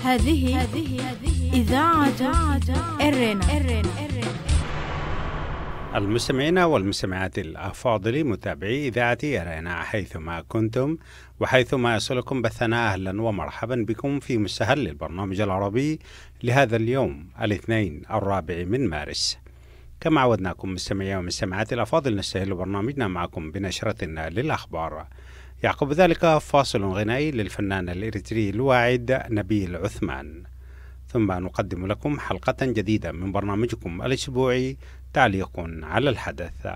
هذه إذاعة إرنا. المستمعين والمستمعات الأفاضل متابعي إذاعة إرنا حيثما كنتم وحيثما يصلكم بثنا، أهلا ومرحبا بكم في مستهل البرنامج العربي لهذا اليوم الاثنين 4 مارس. كما عودناكم مستمعي ومستمعات الأفاضل، نستهل برنامجنا معكم بنشرتنا للأخبار. يعقب ذلك فاصل غنائي للفنان الإريتري الواعد نبيل عثمان، ثم نقدم لكم حلقة جديدة من برنامجكم الأسبوعي تعليق على الحدث،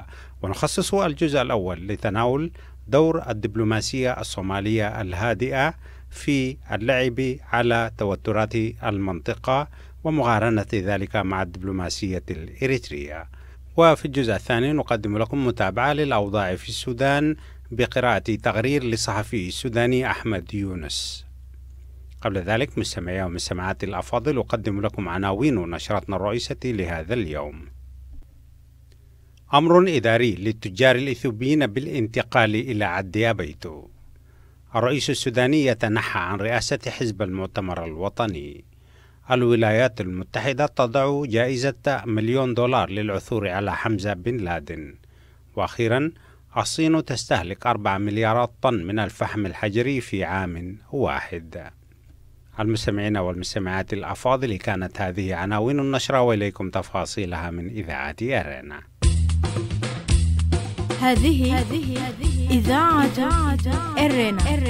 ونخصص الجزء الأول لتناول دور الدبلوماسية الصومالية الهادئة في اللعب على توترات المنطقة ومقارنة ذلك مع الدبلوماسية الإريترية. وفي الجزء الثاني نقدم لكم متابعة للأوضاع في السودان بقراءة تقرير للصحفي السوداني أحمد يونس. قبل ذلك مستمعي ومستمعات الأفاضل، أقدم لكم عناوين نشرتنا الرئيسة لهذا اليوم. أمر إداري للتجار الإثيوبيين بالانتقال إلى عدي بيتو. الرئيس السوداني يتنحى عن رئاسة حزب المؤتمر الوطني. الولايات المتحدة تضع جائزة $1,000,000 للعثور على حمزة بن لادن. وأخيرا، الصين تستهلك 4 مليارات طن من الفحم الحجري في عام واحد. المستمعين والمستمعات الأفاضل، كانت هذه عناوين النشرة، وإليكم تفاصيلها من إذاعة أرنا. هذه إذاعة إرنا.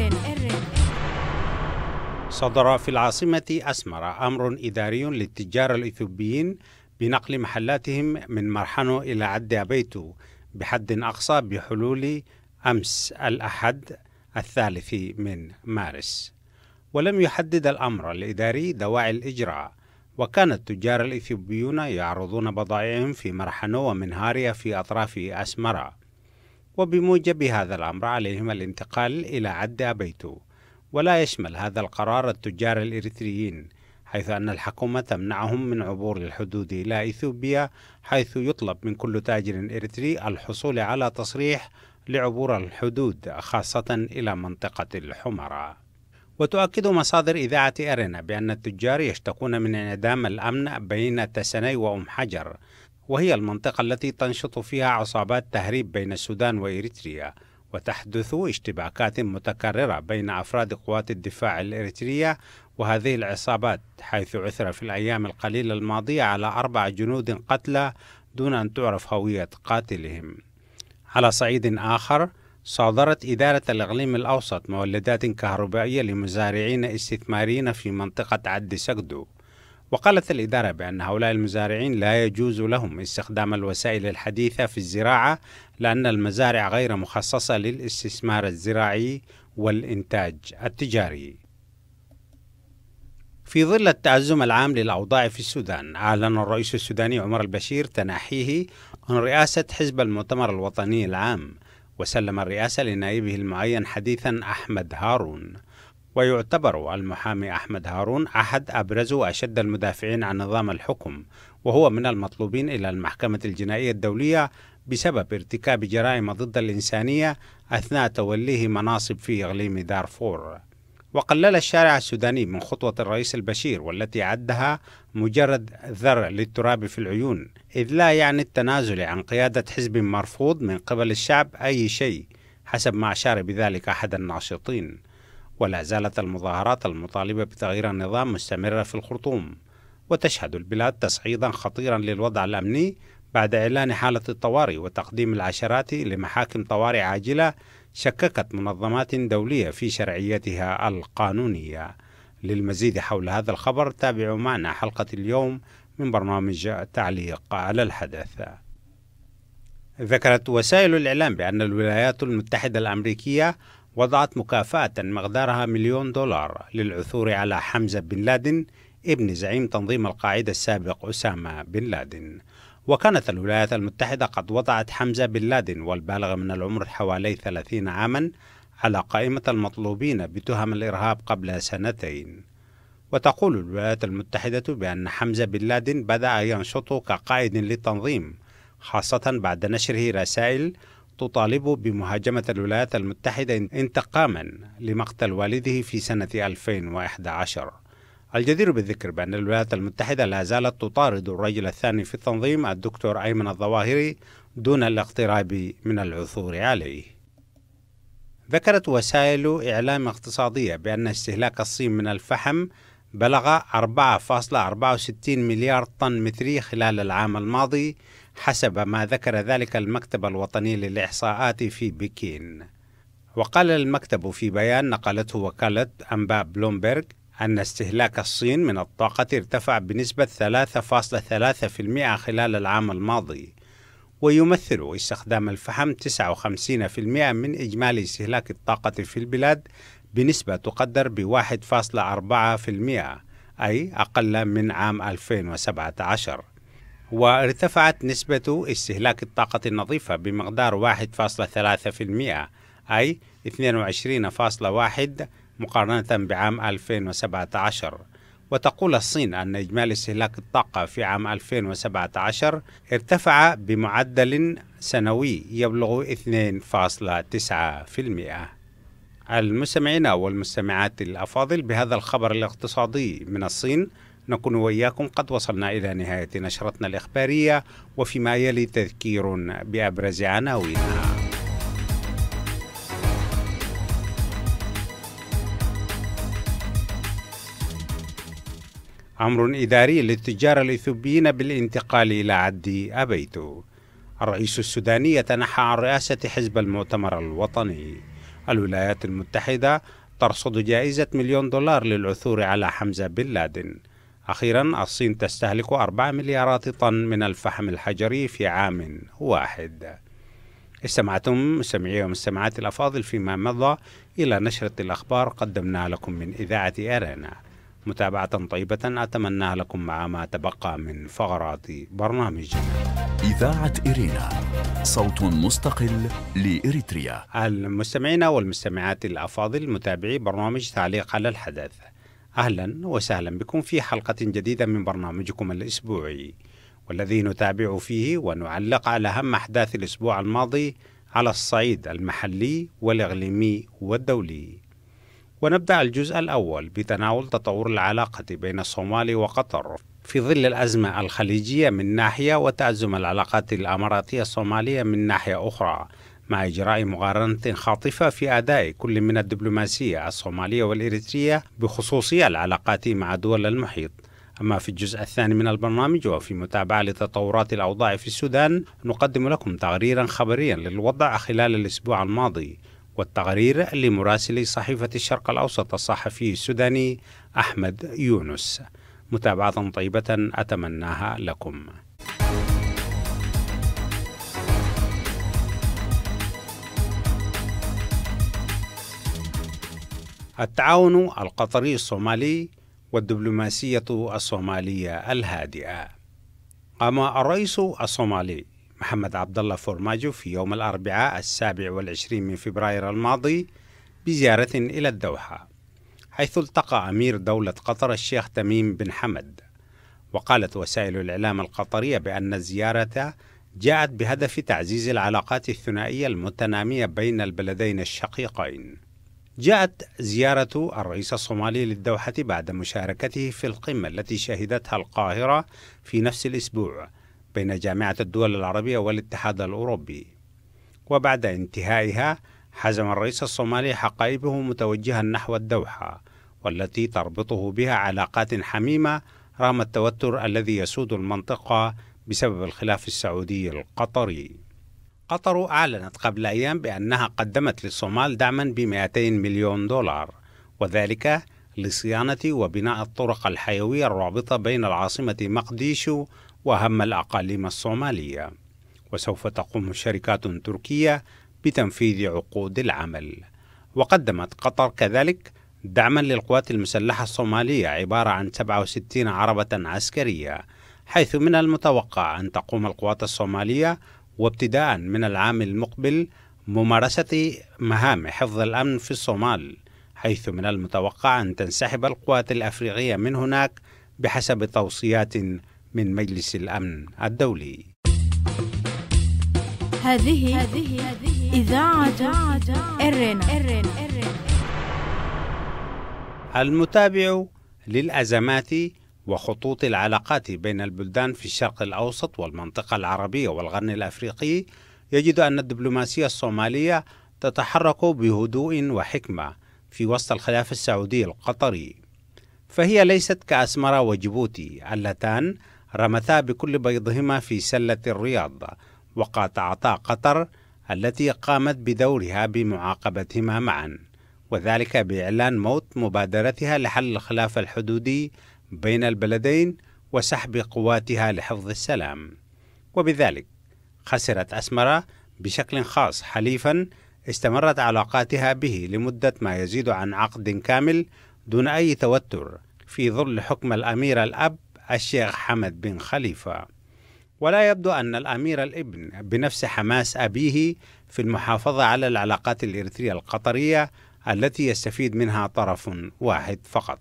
صدر في العاصمة أسمرة أمر إداري للتجار الإثيوبيين بنقل محلاتهم من مرحنو إلى عدي بيتو بحد أقصى بحلول أمس الأحد 3 مارس. ولم يحدد الأمر الإداري دواعي الإجراء، وكان التجار الإثيوبيون يعرضون بضائعهم في مرحنو ومنهاريا في أطراف أسمرة، وبموجب هذا الأمر عليهم الانتقال إلى عدي بيتو. ولا يشمل هذا القرار التجار الإريتريين، حيث أن الحكومة تمنعهم من عبور الحدود إلى إثيوبيا، حيث يطلب من كل تاجر إريتري الحصول على تصريح لعبور الحدود، خاصة إلى منطقة الحمراء. وتؤكد مصادر إذاعة أرنا بأن التجار يشتكون من انعدام الأمن بين تسني وأم حجر، وهي المنطقة التي تنشط فيها عصابات تهريب بين السودان وإريتريا، وتحدث اشتباكات متكررة بين أفراد قوات الدفاع الإريترية وهذه العصابات، حيث عثر في الأيام القليلة الماضية على 4 جنود قتلى دون أن تعرف هوية قاتلهم. على صعيد آخر، صادرت إدارة الإقليم الأوسط مولدات كهربائية لمزارعين استثماريين في منطقة عدي سقدو، وقالت الإدارة بأن هؤلاء المزارعين لا يجوز لهم استخدام الوسائل الحديثة في الزراعة، لأن المزارع غير مخصصة للاستثمار الزراعي والإنتاج التجاري. في ظل التأزم العام للأوضاع في السودان، أعلن الرئيس السوداني عمر البشير تنحيه عن رئاسة حزب المؤتمر الوطني العام، وسلم الرئاسة لنائبه المعين حديثا أحمد هارون. ويعتبر المحامي أحمد هارون أحد أبرز وأشد المدافعين عن نظام الحكم، وهو من المطلوبين إلى المحكمة الجنائية الدولية بسبب ارتكاب جرائم ضد الإنسانية أثناء توليه مناصب في إقليم دارفور. وقلل الشارع السوداني من خطوة الرئيس البشير، والتي عدها مجرد ذر للتراب في العيون، إذ لا يعني التنازل عن قيادة حزب مرفوض من قبل الشعب أي شيء، حسب ما أشار بذلك أحد الناشطين. ولا زالت المظاهرات المطالبة بتغيير النظام مستمرة في الخرطوم، وتشهد البلاد تصعيدا خطيرا للوضع الأمني بعد إعلان حالة الطوارئ وتقديم العشرات لمحاكم طوارئ عاجلة شككت منظمات دولية في شرعيتها القانونية. للمزيد حول هذا الخبر تابعوا معنا حلقة اليوم من برنامج تعليق على الحدث. ذكرت وسائل الإعلام بأن الولايات المتحدة الأمريكية وضعت مكافأة مقدارها $1,000,000 للعثور على حمزة بن لادن، ابن زعيم تنظيم القاعدة السابق أسامة بن لادن. وكانت الولايات المتحدة قد وضعت حمزة بن لادن والبالغ من العمر حوالي 30 عاما على قائمة المطلوبين بتهم الإرهاب قبل 2 سنين. وتقول الولايات المتحدة بأن حمزة بن لادن بدأ ينشط كقائد للتنظيم، خاصة بعد نشره رسائل تطالب بمهاجمة الولايات المتحدة انتقاما لمقتل والده في سنة 2011. الجدير بالذكر بأن الولايات المتحدة لا زالت تطارد الرجل الثاني في التنظيم الدكتور أيمن الظواهري دون الاقتراب من العثور عليه. ذكرت وسائل إعلام اقتصادية بأن استهلاك الصين من الفحم بلغ 4.64 مليار طن متري خلال العام الماضي حسب ما ذكر ذلك المكتب الوطني للإحصاءات في بكين. وقال المكتب في بيان نقلته وكالة أنباء بلومبرغ أن استهلاك الصين من الطاقة ارتفع بنسبة 3.3% خلال العام الماضي، ويمثل استخدام الفحم 59% من إجمالي استهلاك الطاقة في البلاد بنسبة تقدر ب1.4%، أي أقل من عام 2017. وارتفعت نسبة استهلاك الطاقة النظيفة بمقدار 1.3%، أي 22.1 مقارنة بعام 2017. وتقول الصين أن إجمالي استهلاك الطاقة في عام 2017 ارتفع بمعدل سنوي يبلغ 2.9%. المستمعين والمستمعات الأفاضل، بهذا الخبر الاقتصادي من الصين نكون وإياكم قد وصلنا إلى نهاية نشرتنا الإخبارية، وفيما يلي تذكير بأبرز عناوينها. أمر إداري للتجار الإثيوبيين بالانتقال إلى عدي أبيتو. الرئيس السوداني يتنحى عن رئاسة حزب المؤتمر الوطني. الولايات المتحدة ترصد جائزة $1,000,000 للعثور على حمزة بن لادن. أخيرا، الصين تستهلك 4 مليارات طن من الفحم الحجري في عام واحد. استمعتم مستمعي ومستمعات الأفاضل فيما مضى إلى نشرة الأخبار قدمناها لكم من إذاعة إيرينا. متابعة طيبة أتمنى لكم مع ما تبقى من فقرات برنامجنا. إذاعة إيرينا، صوت مستقل لإريتريا. المستمعين والمستمعات الأفاضل، متابعي برنامج تعليق على الحدث، أهلا وسهلا بكم في حلقة جديدة من برنامجكم الأسبوعي، والذي نتابع فيه ونعلق على أهم أحداث الأسبوع الماضي على الصعيد المحلي والإقليمي والدولي. ونبدأ الجزء الأول بتناول تطور العلاقة بين الصومال وقطر في ظل الأزمة الخليجية من ناحية، وتأزم العلاقات الإماراتية الصومالية من ناحية أخرى، مع إجراء مقارنة خاطفة في أداء كل من الدبلوماسية الصومالية والإريترية بخصوص العلاقات مع دول المحيط. أما في الجزء الثاني من البرنامج وفي متابعة لتطورات الأوضاع في السودان، نقدم لكم تقريرا خبريا للوضع خلال الأسبوع الماضي، والتقرير لمراسل صحيفة الشرق الأوسط الصحفي السوداني أحمد يونس. متابعة طيبة أتمناها لكم. التعاون القطري الصومالي والدبلوماسية الصومالية الهادئة. قام الرئيس الصومالي محمد عبد الله فورماجو في يوم الأربعاء 27 من فبراير الماضي بزيارة إلى الدوحة، حيث التقى أمير دولة قطر الشيخ تميم بن حمد. وقالت وسائل الإعلام القطرية بأن الزيارة جاءت بهدف تعزيز العلاقات الثنائية المتنامية بين البلدين الشقيقين. جاءت زيارة الرئيس الصومالي للدوحة بعد مشاركته في القمة التي شهدتها القاهرة في نفس الأسبوع بين جامعة الدول العربية والاتحاد الأوروبي. وبعد انتهائها حزم الرئيس الصومالي حقائبه متوجها نحو الدوحة، والتي تربطه بها علاقات حميمة رغم التوتر الذي يسود المنطقة بسبب الخلاف السعودي القطري. قطر أعلنت قبل أيام بأنها قدمت للصومال دعما ب$200 مليون، وذلك لصيانة وبناء الطرق الحيوية الرابطة بين العاصمة مقديشو وأهم الأقاليم الصومالية. وسوف تقوم شركات تركية بتنفيذ عقود العمل. وقدمت قطر كذلك دعما للقوات المسلحة الصومالية عبارة عن 67 عربة عسكرية، حيث من المتوقع أن تقوم القوات الصومالية وابتداء من العام المقبل ممارسة مهام حفظ الأمن في الصومال، حيث من المتوقع أن تنسحب القوات الأفريقية من هناك بحسب توصيات من مجلس الأمن الدولي. هذه إذاعة إيرينا. المتابع للأزمات وخطوط العلاقات بين البلدان في الشرق الأوسط والمنطقة العربية والقرن الأفريقي، يجد أن الدبلوماسية الصومالية تتحرك بهدوء وحكمة في وسط الخلاف السعودي القطري، فهي ليست كأسمرة وجيبوتي اللتان رمتا بكل بيضهما في سلة الرياض وقاطعتا قطر التي قامت بدورها بمعاقبتهما معا، وذلك بإعلان موت مبادرتها لحل الخلاف الحدودي بين البلدين وسحب قواتها لحفظ السلام. وبذلك خسرت أسمرة بشكل خاص حليفا استمرت علاقاتها به لمدة ما يزيد عن عقد كامل دون أي توتر في ظل حكم الأمير الأب الشيخ حمد بن خليفة. ولا يبدو أن الأمير الابن بنفس حماس أبيه في المحافظة على العلاقات الإريترية القطرية التي يستفيد منها طرف واحد فقط.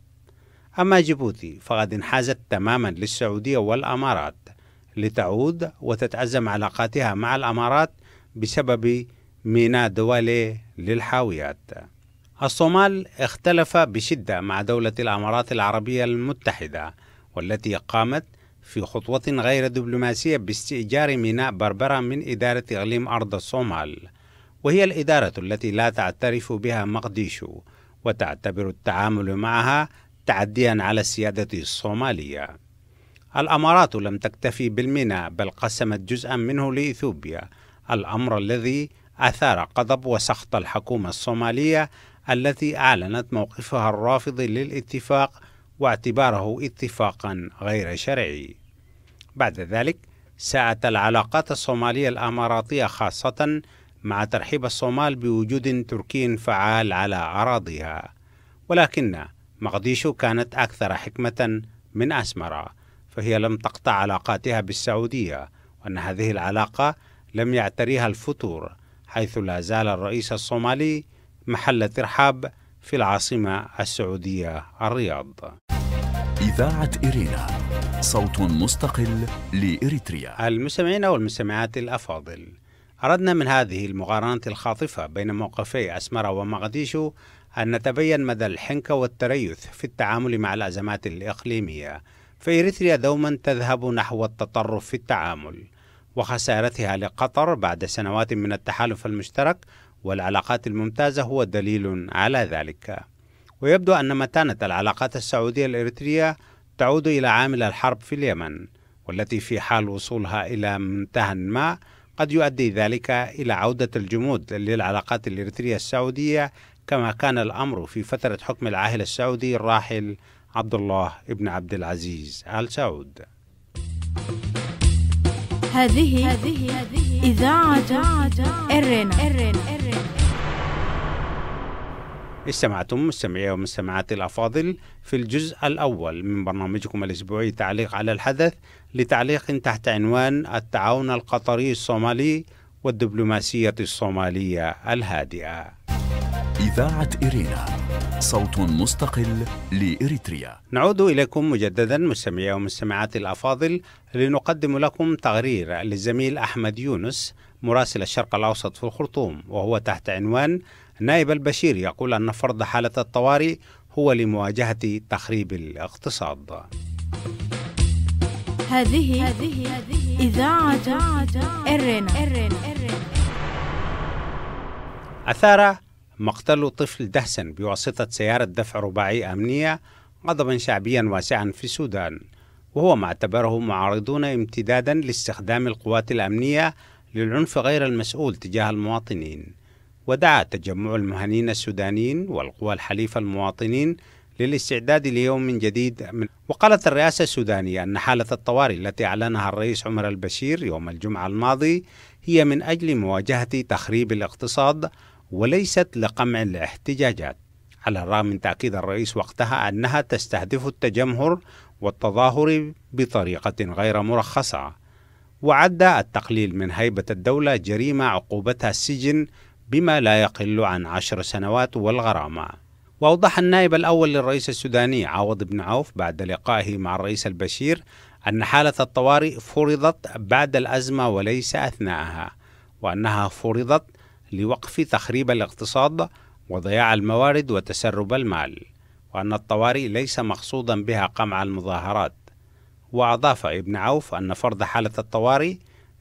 أما جيبوتي فقد انحازت تماما للسعودية والأمارات لتعود وتتأزم علاقاتها مع الأمارات بسبب ميناء دوالي للحاويات. الصومال اختلف بشدة مع دولة الأمارات العربية المتحدة، والتي قامت في خطوة غير دبلوماسية باستئجار ميناء بربرة من إدارة إقليم أرض الصومال، وهي الإدارة التي لا تعترف بها مقديشو وتعتبر التعامل معها تعديا على السيادة الصومالية. الأمارات لم تكتفي بالميناء بل قسمت جزءا منه لإثيوبيا، الأمر الذي أثار غضب وسخط الحكومة الصومالية التي أعلنت موقفها الرافض للاتفاق واعتباره اتفاقا غير شرعي. بعد ذلك ساءت العلاقات الصومالية الأماراتية خاصة مع ترحيب الصومال بوجود تركي فعال على أراضيها، ولكن مقديشو كانت أكثر حكمة من أسمرة، فهي لم تقطع علاقاتها بالسعودية، وأن هذه العلاقة لم يعتريها الفتور، حيث لا زال الرئيس الصومالي محل ترحاب في العاصمة السعودية الرياض. إذاعة إرينا، صوت مستقل لإريتريا. المستمعين والمستمعات الأفاضل، أردنا من هذه المقارنة الخاطفة بين موقفي أسمرة ومقديشو أن نتبين مدى الحنكة والتريث في التعامل مع الأزمات الإقليمية، فإريتريا دوما تذهب نحو التطرف في التعامل، وخسارتها لقطر بعد سنوات من التحالف المشترك والعلاقات الممتازة هو دليل على ذلك. ويبدو أن متانة العلاقات السعودية الإريترية تعود إلى عامل الحرب في اليمن، والتي في حال وصولها إلى منتهى ما قد يؤدي ذلك إلى عودة الجمود للعلاقات الإريترية السعودية، كما كان الأمر في فترة حكم العاهل السعودي الراحل عبد الله بن عبد العزيز آل سعود. هذه إذاعة إرينا. استمعتم مستمعي ومستمعات الأفاضل في الجزء الأول من برنامجكم الأسبوعي تعليق على الحدث، لتعليق تحت عنوان التعاون القطري الصومالي والدبلوماسية الصومالية الهادئة. إذاعة إرينا، صوت مستقل لإريتريا. نعود إليكم مجددا مستمعي ومستمعات الأفاضل لنقدم لكم تقرير للزميل أحمد يونس مراسل الشرق الأوسط في الخرطوم، وهو تحت عنوان نائب البشير يقول أن فرض حالة الطوارئ هو لمواجهة تخريب الاقتصاد. هذه إذاعة إرينا. أثار مقتل طفل دهسن بواسطة سيارة دفع رباعي أمنية غضبا شعبيا واسعا في السودان، وهو ما اعتبره معارضون امتدادا لاستخدام القوات الأمنية للعنف غير المسؤول تجاه المواطنين. ودعا تجمع المهنيين السودانيين والقوى الحليفة المواطنين للاستعداد ليوم جديد وقالت الرئاسة السودانية أن حالة الطوارئ التي أعلنها الرئيس عمر البشير يوم الجمعة الماضي هي من أجل مواجهة تخريب الاقتصاد وليست لقمع الاحتجاجات، على الرغم من تأكيد الرئيس وقتها أنها تستهدف التجمهر والتظاهر بطريقة غير مرخصة. وعد التقليل من هيبة الدولة جريمة عقوبتها السجن بما لا يقل عن 10 سنوات والغرامة. وأوضح النائب الأول للرئيس السوداني عوض بن عوف بعد لقائه مع الرئيس البشير أن حالة الطوارئ فرضت بعد الأزمة وليس أثناءها، وأنها فرضت لوقف تخريب الاقتصاد وضياع الموارد وتسرب المال. وأن الطوارئ ليس مقصودا بها قمع المظاهرات. وأضاف ابن عوف أن فرض حالة الطوارئ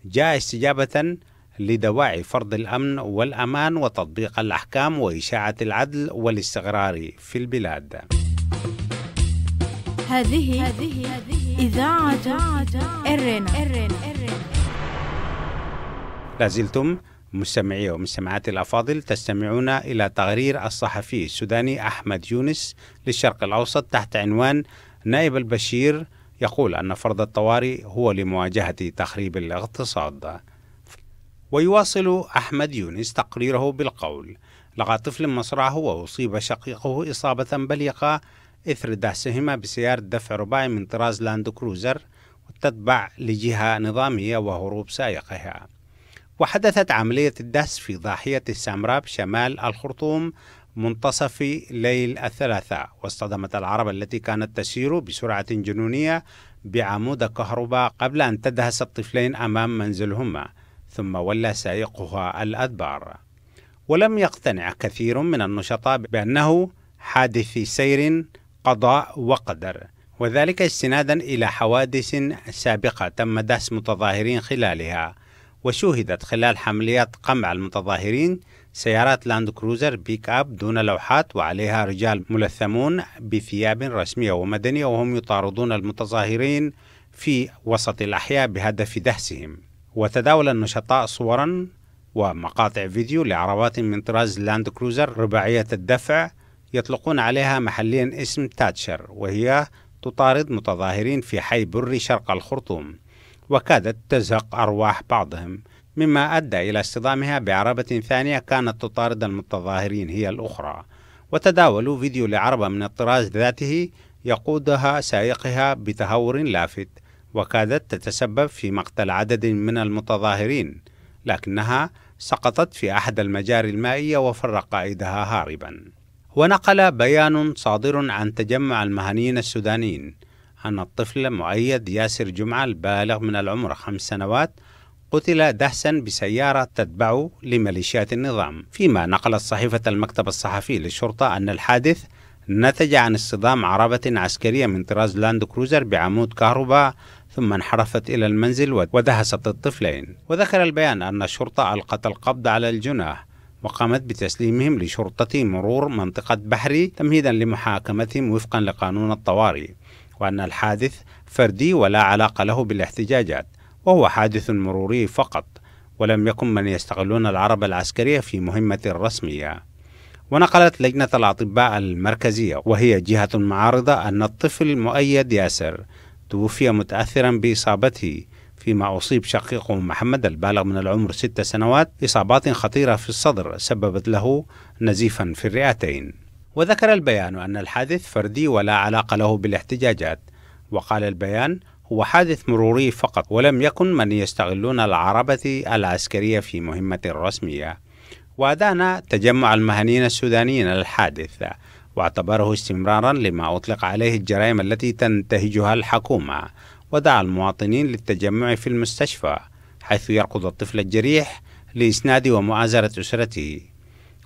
جاء استجابة لدواعي فرض الأمن والأمان وتطبيق الأحكام وإشاعة العدل والاستقرار في البلاد. هذه إذاعة إرنا. لازلتم مستمعي ومستمعات الأفاضل تستمعون إلى تقرير الصحفي السوداني أحمد يونس للشرق الأوسط تحت عنوان نائب البشير يقول أن فرض الطوارئ هو لمواجهة تخريب الاقتصاد. ويواصل أحمد يونس تقريره بالقول: لقى طفل مصرعه وأصيب شقيقه إصابة بليغة إثر دهسهما بسيارة دفع رباعي من طراز لاند كروزر وتتبع لجهة نظامية وهروب سائقها. وحدثت عملية الدهس في ضاحية السامراب شمال الخرطوم منتصف ليل الثلاثاء، واصطدمت العربة التي كانت تسير بسرعة جنونية بعمود كهرباء قبل أن تدهس الطفلين أمام منزلهما، ثم ولى سائقها الأدبار. ولم يقتنع كثير من النشطاء بأنه حادث سير قضاء وقدر، وذلك استنادا إلى حوادث سابقة تم دهس متظاهرين خلالها. وشوهدت خلال حمليات قمع المتظاهرين سيارات لاند كروزر بيك أب دون لوحات وعليها رجال ملثمون بثياب رسمية ومدنية وهم يطاردون المتظاهرين في وسط الأحياء بهدف دهسهم. وتداول النشطاء صورا ومقاطع فيديو لعربات من طراز لاند كروزر رباعية الدفع يطلقون عليها محليا اسم تاتشر، وهي تطارد متظاهرين في حي بري شرق الخرطوم، وكادت تزهق أرواح بعضهم، مما أدى إلى اصطدامها بعربة ثانية كانت تطارد المتظاهرين هي الأخرى. وتداولوا فيديو لعربة من الطراز ذاته يقودها سائقها بتهور لافت، وكادت تتسبب في مقتل عدد من المتظاهرين، لكنها سقطت في أحد المجاري المائية وفر قائدها هاربا. ونقل بيان صادر عن تجمع المهنيين السودانيين أن الطفل مؤيد ياسر جمعة البالغ من العمر 5 سنوات قتل دهسا بسيارة تتبع لميليشيات النظام، فيما نقلت صحيفة المكتب الصحفي للشرطة أن الحادث نتج عن اصطدام عربة عسكرية من طراز لاند كروزر بعمود كهرباء ثم انحرفت إلى المنزل ودهست الطفلين. وذكر البيان أن الشرطة ألقت القبض على الجناه وقامت بتسليمهم لشرطة مرور منطقة بحري تمهيدا لمحاكمتهم وفقا لقانون الطوارئ، وأن الحادث فردي ولا علاقة له بالاحتجاجات، وهو حادث مروري فقط، ولم يكن من يستغلون العربة العسكرية في مهمة رسمية. ونقلت لجنة الأطباء المركزية وهي جهة معارضة أن الطفل مؤيد ياسر توفي متأثرا بإصابته، فيما أصيب شقيقه محمد البالغ من العمر 6 سنوات إصابات خطيرة في الصدر سببت له نزيفا في الرئتين. وذكر البيان أن الحادث فردي ولا علاقة له بالاحتجاجات، وقال البيان هو حادث مروري فقط ولم يكن من يستغلون العربة العسكرية في مهمة رسمية. وأدان تجمع المهنيين السودانيين الحادث واعتبره استمرارا لما أطلق عليه الجرائم التي تنتهجها الحكومة، ودعا المواطنين للتجمع في المستشفى حيث يركض الطفل الجريح لإسناد ومؤازرة أسرته.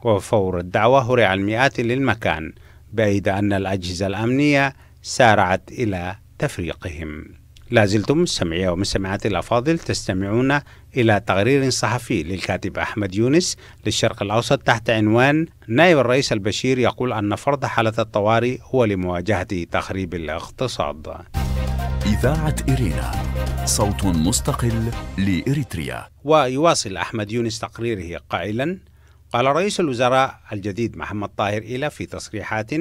وفور الدعوة هرع المئات للمكان، بأيد أن الأجهزة الأمنية سارعت إلى تفريقهم. لازلتم مستمعي ومستمعات الأفاضل تستمعون إلى تقرير صحفي للكاتب أحمد يونس للشرق الأوسط تحت عنوان نائب الرئيس البشير يقول أن فرض حالة الطوارئ هو لمواجهة تخريب الاقتصاد. إذاعة إرينا، صوت مستقل لإريتريا. ويواصل أحمد يونس تقريره قائلا: قال رئيس الوزراء الجديد محمد طاهر إيلا في تصريحات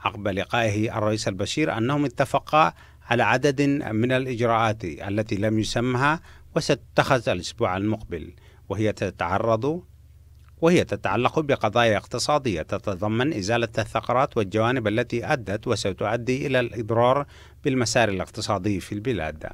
عقب لقائه الرئيس البشير أنهم اتفقا على عدد من الإجراءات التي لم يسمها وستتخذ الأسبوع المقبل، وهي تتعلق بقضايا اقتصادية تتضمن إزالة الثغرات والجوانب التي أدت وستؤدي إلى الإضرار بالمسار الاقتصادي في البلاد.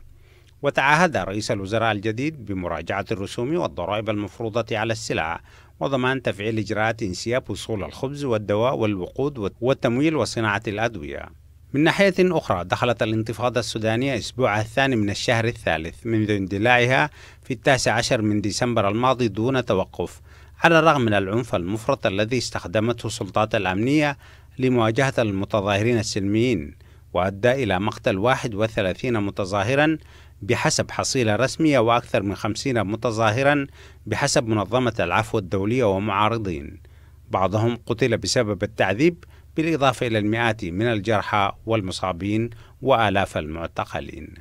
وتعهد رئيس الوزراء الجديد بمراجعة الرسوم والضرائب المفروضة على السلع وضمان تفعيل إجراءات انسياب وصول الخبز والدواء والوقود والتمويل وصناعة الأدوية. من ناحية أخرى، دخلت الانتفاضة السودانية أسبوعها الثاني من الشهر الثالث منذ اندلاعها في 19 من ديسمبر الماضي دون توقف، على الرغم من العنف المفرط الذي استخدمته السلطات الأمنية لمواجهة المتظاهرين السلميين، وأدى إلى مقتل 31 متظاهرا بحسب حصيلة رسمية، وأكثر من 50 متظاهرا بحسب منظمة العفو الدولية ومعارضين. بعضهم قتل بسبب التعذيب، بالإضافة إلى المئات من الجرحى والمصابين وآلاف المعتقلين.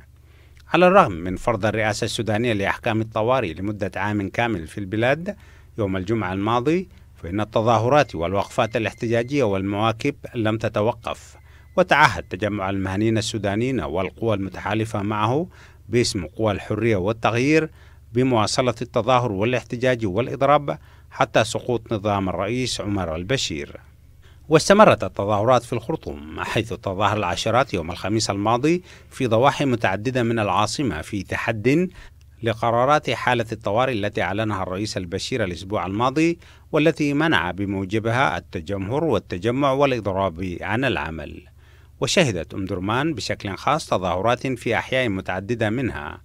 على الرغم من فرض الرئاسة السودانية لأحكام الطوارئ لمدة عام كامل في البلاد يوم الجمعة الماضي، فإن التظاهرات والوقفات الاحتجاجية والمواكب لم تتوقف، وتعهد تجمع المهنيين السودانيين والقوى المتحالفة معه باسم قوى الحرية والتغيير بمواصلة التظاهر والاحتجاج والإضراب حتى سقوط نظام الرئيس عمر البشير. واستمرت التظاهرات في الخرطوم، حيث تظاهر العشرات يوم الخميس الماضي في ضواحي متعددة من العاصمة في تحد لقرارات حالة الطوارئ التي أعلنها الرئيس البشير الأسبوع الماضي، والتي منع بموجبها التجمهر والتجمع والإضراب عن العمل. وشهدت أم درمان بشكل خاص تظاهرات في أحياء متعددة منها.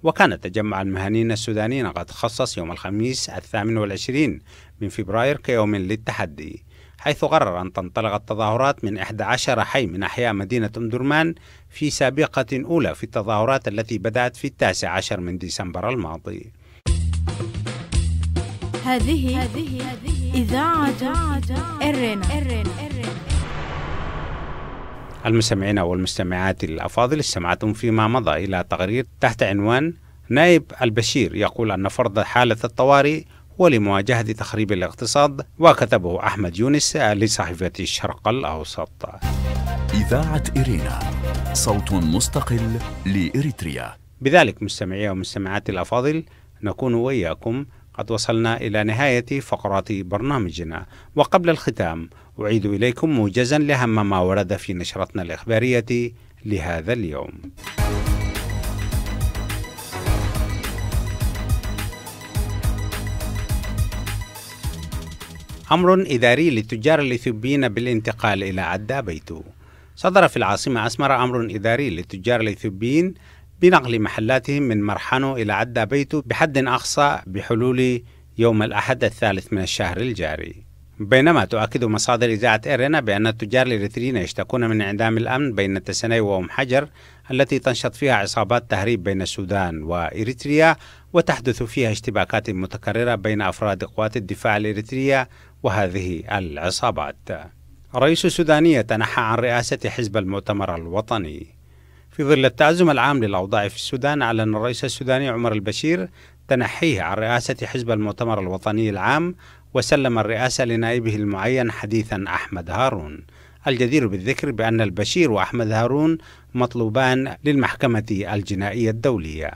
وكان تجمع المهنيين السودانيين قد خصص يوم الخميس 28 من فبراير كيوم للتحدي، حيث قرر أن تنطلق التظاهرات من 11 حي من أحياء مدينة أم درمان في سابقة أولى في التظاهرات التي بدأت في 19 من ديسمبر الماضي. هذه إذاعة إرنا. المستمعين والمستمعات الأفاضل، استمعتم فيما مضى إلى تقرير تحت عنوان نائب البشير يقول أن فرض حالة الطوارئ ولمواجهة تخريب الاقتصاد، وكتبه أحمد يونس لصحيفة الشرق الأوسط. إذاعة إرينا، صوت مستقل لإريتريا. بذلك مستمعي ومستمعات الأفاضل، نكون وإياكم قد وصلنا إلى نهاية فقرات برنامجنا، وقبل الختام أعيد إليكم موجزا لأهم ما ورد في نشرتنا الإخبارية لهذا اليوم. أمر إداري للتجار الإثيوبيين بالانتقال إلى عدا بيتو. صدر في العاصمة أسمرة أمر إداري للتجار الإثيوبيين بنقل محلاتهم من مرحانو إلى عدا بيتو بحد أقصى بحلول يوم الأحد 3 من الشهر الجاري. بينما تؤكد مصادر إذاعة إرنا بأن التجار الإريتريين يشتكون من انعدام الأمن بين تسناي وأم حجر التي تنشط فيها عصابات تهريب بين السودان وإريتريا، وتحدث فيها اشتباكات متكررة بين أفراد قوات الدفاع الإريترية وهذه العصابات. الرئيس السوداني تنحى عن رئاسة حزب المؤتمر الوطني. في ظل التأزم العام للأوضاع في السودان، أعلن الرئيس السوداني عمر البشير تنحيه عن رئاسة حزب المؤتمر الوطني العام، وسلم الرئاسة لنائبه المعين حديثا أحمد هارون. الجدير بالذكر بأن البشير وأحمد هارون مطلوبان للمحكمة الجنائية الدولية.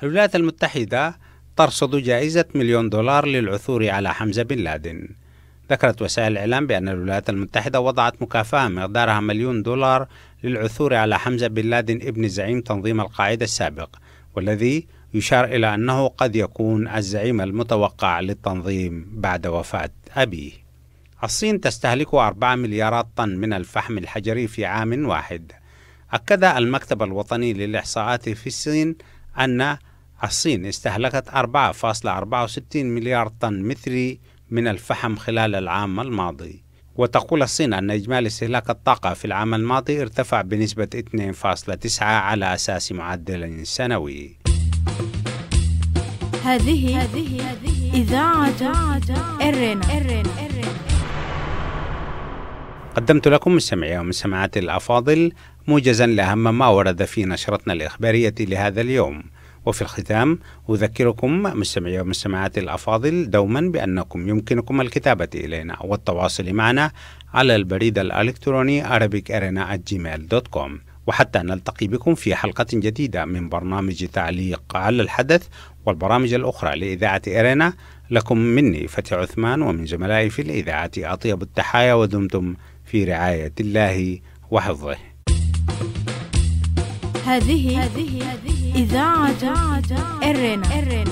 الولايات المتحدة ترصد جائزة $1,000,000 للعثور على حمزة بن لادن. ذكرت وسائل الإعلام بأن الولايات المتحدة وضعت مكافأة مقدارها $1,000,000 للعثور على حمزة بن لادن ابن زعيم تنظيم القاعدة السابق، والذي يشار إلى أنه قد يكون الزعيم المتوقع للتنظيم بعد وفاة أبيه. الصين تستهلك 4 مليارات طن من الفحم الحجري في عام واحد. أكد المكتب الوطني للإحصاءات في الصين أن الصين استهلكت 4.64 مليار طن متري من الفحم خلال العام الماضي. وتقول الصين أن إجمالي استهلاك الطاقة في العام الماضي ارتفع بنسبة 2.9 على أساس معدل سنوي. هذه إذاعة إرنا. قدمت لكم مستمعي ومستمعات الأفاضل موجزا لأهم ما ورد في نشرتنا الإخبارية لهذا اليوم. وفي الختام أذكركم مستمعي ومستمعات الأفاضل دوما بأنكم يمكنكم الكتابة إلينا والتواصل معنا على البريد الإلكتروني arabicerena@gmail.com. وحتى نلتقي بكم في حلقة جديدة من برنامج تعليق على الحدث والبرامج الأخرى لإذاعة إرنا، لكم مني فتحي عثمان ومن زملائي في الإذاعة أطيب التحايا، ودمتم في رعاية الله وحفظه. هذه إذاعة إرنا.